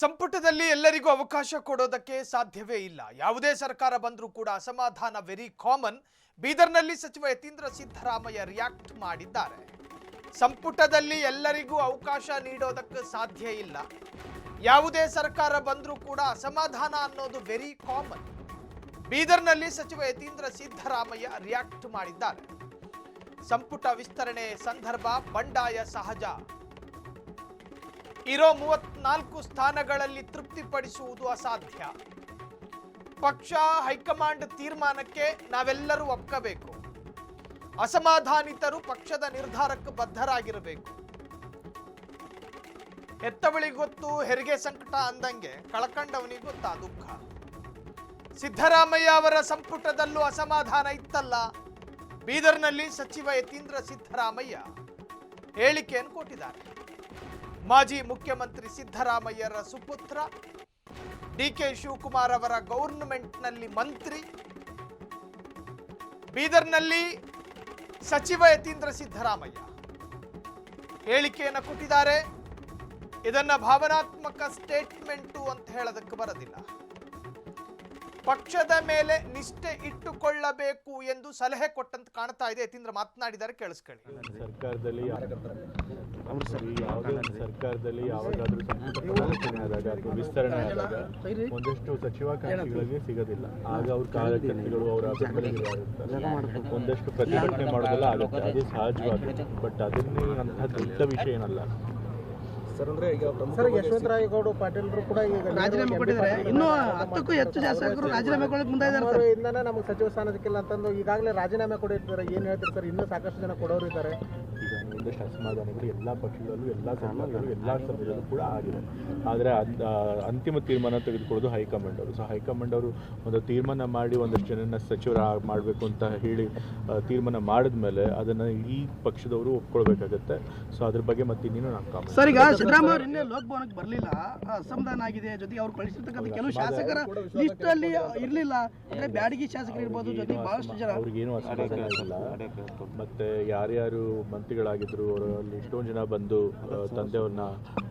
ಸಂಪುಟದಲ್ಲಿ ಎಲ್ಲರಿಗೂ ಅವಕಾಶ ಕೊಡೋದಕ್ಕೆ ಸಾಧ್ಯವೇ ಇಲ್ಲ. ಯಾವುದೇ ಸರ್ಕಾರ ಬಂದರೂ ಕೂಡ ಅಸಮಾಧಾನ ವೆರಿ ಕಾಮನ್. ಬೀದರ್ನಲ್ಲಿ ಸಚಿವ ಯತೀಂದ್ರ ಸಿದ್ದರಾಮಯ್ಯ ರಿಯಾಕ್ಟ್ ಮಾಡಿದ್ದಾರೆ. ಸಂಪುಟದಲ್ಲಿ ಎಲ್ಲರಿಗೂ ಅವಕಾಶ ನೀಡೋದಕ್ಕೆ ಸಾಧ್ಯ ಇಲ್ಲ. ಯಾವುದೇ ಸರ್ಕಾರ ಬಂದರೂ ಕೂಡ ಅಸಮಾಧಾನ ಅನ್ನೋದು ವೆರಿ ಕಾಮನ್. ಬೀದರ್ನಲ್ಲಿ ಸಚಿವ ಯತೀಂದ್ರ ಸಿದ್ದರಾಮಯ್ಯ ರಿಯಾಕ್ಟ್ ಮಾಡಿದ್ದಾರೆ. ಸಂಪುಟ ವಿಸ್ತರಣೆ ಸಂದರ್ಭ ಬಂಡಾಯ ಸಹಜ. ಇರೋ 34 ಸ್ಥಾನಗಳಲ್ಲಿ ತೃಪ್ತಿಪಡಿಸುವುದು ಅಸಾಧ್ಯ. ಪಕ್ಷ ಹೈಕಮಾಂಡ್ ತೀರ್ಮಾನಕ್ಕೆ ನಾವೆಲ್ಲರೂ ಒಪ್ಪಬೇಕು. ಅಸಮಾಧಾನಿತರು ಪಕ್ಷದ ನಿರ್ಧಾರಕ್ಕೆ ಬದ್ಧರಾಗಿರಬೇಕು. ಹೆತ್ತವಳಿಗೊತ್ತು ಹೆರಿಗೆ ಸಂಕಟ ಅಂದಂಗೆ ಕಳಕಂಡವನಿಗೆ ಗೊತ್ತಾ ದುಃಖ. ಸಿದ್ದರಾಮಯ್ಯ ಅವರ ಸಂಪುಟದಲ್ಲೂ ಅಸಮಾಧಾನ ಇತ್ತಲ್ಲ. ಬೀದರ್ನಲ್ಲಿ ಸಚಿವ ಯತೀಂದ್ರ ಸಿದ್ದರಾಮಯ್ಯ ಹೇಳಿಕೆಯನ್ನು ಕೊಟ್ಟಿದ್ದಾರೆ. ಮಾಜಿ ಮುಖ್ಯಮಂತ್ರಿ ಸಿದ್ದರಾಮಯ್ಯರ ಸುಪುತ್ರ ಡಿಕೆ ಶಿವಕುಮಾರ್ ಅವರ ಗವರ್ನಮೆಂಟ್ನಲ್ಲಿ ಮಂತ್ರಿ, ಬೀದರ್ನಲ್ಲಿ ಸಚಿವ ಯತೀಂದ್ರ ಸಿದ್ದರಾಮಯ್ಯ ಹೇಳಿಕೆಯನ್ನು ಕೊಟ್ಟಿದ್ದಾರೆ. ಇದನ್ನ ಭಾವನಾತ್ಮಕ ಸ್ಟೇಟ್ಮೆಂಟು ಅಂತ ಹೇಳೋದಕ್ಕೆ ಬರೋದಿಲ್ಲ. ಪಕ್ಷದ ಮೇಲೆ ನಿಷ್ಠೆ ಇಟ್ಟುಕೊಳ್ಳಬೇಕು ಎಂದು ಸಲಹೆ ಕೊಟ್ಟಂತ ಕಾಣ್ತಾ ಇದೆ. ಯತೀಂದ್ರ ಮಾತನಾಡಿದ್ದಾರೆ, ಕೇಳಿಸ್ಕೊಳ್ಳಿ. ಸರ್ಕಾರದಲ್ಲಿ ಯಾವಾಗಾದ್ರೂ ಸಂಪುಟ ಆದಾಗ ಅಥವಾ ವಿಸ್ತರಣೆ ಆದಾಗ ಒಂದಷ್ಟು ಸಚಿವಾಕಾಂಕ್ಷಿಗಳಿಗೆ ಸಿಗೋದಿಲ್ಲ. ಆಗ ಅವ್ರ ಕಾರ್ಯಕರ್ತರು ಅವರ ಬೆಂಬಲಿಗರಾಗಿರ್ತಾರೆ, ಒಂದಷ್ಟು ಪ್ರತಿಭಟನೆ ಮಾಡೋದೆಲ್ಲ ಆಗುತ್ತೆ. ಅದು ಸಹಜವಾಗುತ್ತೆ. ಬಟ್ ಅದನ್ನೇ ಅಂತಹ ದೊಡ್ಡ ವಿಷಯ ಏನಲ್ಲ ಸರ್. ಯಶವಂತರಾಯಗೌಡ ಪಾಟೀಲ್ರು ಕೂಡ ಈಗ ರಾಜೀನಾಮೆ ಕೊಟ್ಟಿದ್ದಾರೆ. ಇನ್ನೂ 10ಕ್ಕೂ ಹೆಚ್ಚು ಶಾಸಕರು ರಾಜೀನಾಮೆ ಕೊಡಕ್ಕೆ ಮುಂದಾಗಿದ್ದಾರೆ. ಇಂದನೇ ನಮಗೆ ಸಚಿವ ಸ್ಥಾನ ಸಿಕ್ಕಿಲ್ಲ ಅಂತಂದು ಈಗಾಗಲೇ ರಾಜೀನಾಮೆ ಕೊಟ್ಟಿರ್ತಾರೆ. ಏನು ಹೇಳ್ತೀರಿ ಸರ್? ಇನ್ನೂ ಸಾಕಷ್ಟು ಜನ ಕೊಡೋರು ಇದ್ದಾರೆ. ಈಗ ಒಂದಷ್ಟು ಅಸಮಾಧಾನಗಳು ಎಲ್ಲ ಪಕ್ಷಗಳಲ್ಲೂ, ಎಲ್ಲ ಸರ್ಕಾರಗಳು, ಎಲ್ಲ ಸಭೆಗಳಲ್ಲೂ ಕೂಡ ಆಗಿದೆ. ಆದರೆ ಅಂತಿಮ ತೀರ್ಮಾನ ತೆಗೆದುಕೊಳ್ಳೋದು ಹೈಕಮಾಂಡ್ ಅವರು. ಸೊ ಹೈಕಮಾಂಡ್ ಅವರು ಒಂದು ತೀರ್ಮಾನ ಮಾಡಿ ಒಂದಷ್ಟು ಜನನ ಸಚಿವರ ಮಾಡಬೇಕು ಅಂತ ಹೇಳಿ ತೀರ್ಮಾನ ಮಾಡಿದ ಮೇಲೆ ಅದನ್ನು ಈ ಪಕ್ಷದವರು ಒಪ್ಕೊಳ್ಬೇಕಾಗತ್ತೆ. ಸೊ ಅದ್ರ ಬಗ್ಗೆ ಮತ್ತೆ ಇನ್ನೇನು ನಾವು ಸರ್, ಈಗ ಸಿದ್ದರಾಮಯ್ಯ ಅವರು ಇನ್ನೇ ಲೋಕಭವನಕ್ಕೆ ಬರಲಿಲ್ಲ, ಅಸಮಾಧಾನ ಆಗಿದೆ. ಜೊತೆಗೆ ಅವ್ರು ಕಳಿಸಿರ್ತಕ್ಕಂಥ ಕೆಲವು ಶಾಸಕರ ಲಿಸ್ಟ್ ಅಲ್ಲಿ ಇರಲಿಲ್ಲ. ಅಂದ್ರೆ ಬ್ಯಾಡಗಿ ಶಾಸಕರು ಇರ್ಬೋದು, ಜೊತೆಗೆ ಬಹಳಷ್ಟು ಜನ ಅವ್ರಿಗೇನು ಅಸಮಾಧಾನ ಇಲ್ಲ. ಮತ್ತೆ ಯಾರ್ಯಾರು ಮಂತ್ರಿಗಳಾಗಿದ್ರು ಅವರಲ್ಲಿ ಎಷ್ಟೊಂದು ಜನ ಬಂದು ತಂದೆಯವ್ರನ್ನ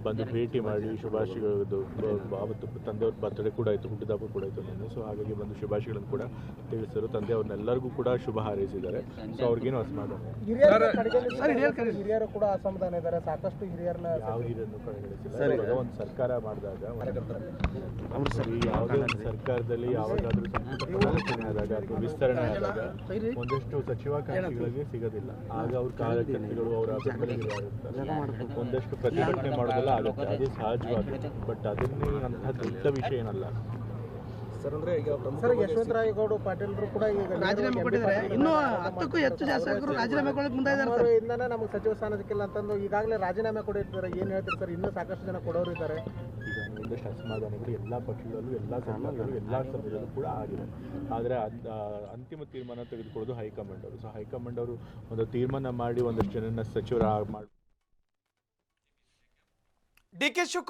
ಬಂದು ಭೇಟಿ ಮಾಡಿ ಶುಭಾಶಯಗಳು. ಅವತ್ತು ತಂದೆಯವ್ರ ಬರ್ತಡೇ ಕೂಡ ಆಯಿತು, ಹುಟ್ಟಿದಬ್ಬ ಕೂಡ ಆಯಿತು ನನಗೆ. ಸೊ ಹಾಗಾಗಿ ಬಂದು ಶುಭಾಶಯಗಳನ್ನು ಕೂಡ ತಿಳಿಸಿದ್ರು. ತಂದೆಯವ್ರನ್ನೆಲ್ಲರಿಗೂ ಕೂಡ ಶುಭ ಹಾರೈಸಿದ್ದಾರೆ. ಸೊ ಅವ್ರಿಗೇನು ಅಸಮಾಧಾನ. ಹಿರಿಯರು ಕೂಡ ಅಸಮಾಧಾನ ಇದ್ದಾರೆ. ಸಾಕಷ್ಟು ಹಿರಿಯರನ್ನ ಯಾವ ಹಿರಿಯರನ್ನು ಕಡೆಗಣಿಸಿಲ್ಲ. ಒಂದು ಸರ್ಕಾರ ಮಾಡಿದಾಗ ಯಾವುದೇ ಒಂದು ಸರ್ಕಾರದಲ್ಲಿ ಯಾವಾಗಾದ್ರೂ ಸಂಪುಟ ಆದಾಗ ಅಥವಾ ವಿಸ್ತರಣೆ ಆದಾಗ ಒಂದಷ್ಟು ಸಚಿವಾಕಾಂಕ್ಷಿಗಳಿಗೆ ಸಿಗೋದಿಲ್ಲ. ಆಗ ಅವ್ರ ಕಾರ್ಯಕರ್ತರು ಅವರ ಬೆಂಬಲಿಗರಾಗಿರ್ತಾರೆ, ಒಂದಷ್ಟು ಪ್ರತಿಭಟನೆ ಮಾಡೋದೆಲ್ಲ ಆಗುತ್ತೆ. ಅದು ಸಹಜವಾಗುತ್ತೆ. ಬಟ್ ಅದನ್ನೇ ಅಂತಹ ದೊಡ್ಡ ವಿಷಯ ಏನಲ್ಲ ಸರ್. ಯಶವಂತರಾಯಗೌಡ ಪಾಟೀಲ್ರು ಕೂಡ ಈಗ ರಾಜೀನಾಮೆ ಕೊಟ್ಟಿದ್ದಾರೆ. ಇನ್ನೂ 10ಕ್ಕೂ ಹೆಚ್ಚು ಶಾಸಕರು ರಾಜೀನಾಮೆ ಕೊಡಕ್ಕೆ ಮುಂದಾಗಿದ್ದಾರೆ. ಇಂದನೇ ನಮಗೆ ಸಚಿವ ಸ್ಥಾನ ಸಿಕ್ಕಿಲ್ಲ ಅಂತಂದು ಈಗಾಗಲೇ ರಾಜೀನಾಮೆ ಕೊಟ್ಟಿರ್ತಾರೆ. ಏನು ಹೇಳ್ತೀರಿ ಸರ್? ಇನ್ನೂ ಸಾಕಷ್ಟು ಜನ ಕೊಡೋರು ಇದ್ದಾರೆ. ಈಗ ಒಂದಷ್ಟು ಅಸಮಾಧಾನಗಳು ಎಲ್ಲ ಪಕ್ಷಗಳಲ್ಲೂ, ಎಲ್ಲ ಸರ್ಕಾರಗಳು, ಎಲ್ಲ ಸಭೆಗಳಲ್ಲೂ ಕೂಡ ಆಗಿದೆ. ಆದರೆ ಅಂತಿಮ ತೀರ್ಮಾನ ತೆಗೆದುಕೊಳ್ಳೋದು ಹೈಕಮಾಂಡ್ ಅವರು. ಸೊ ಹೈಕಮಾಂಡ್ ಅವರು ಒಂದು ತೀರ್ಮಾನ ಮಾಡಿ ಒಂದಷ್ಟು ಜನನ ಸಚಿವರ ಮಾಡಿ ಡಿಕೆ ಶಿವಕುಮಾರ್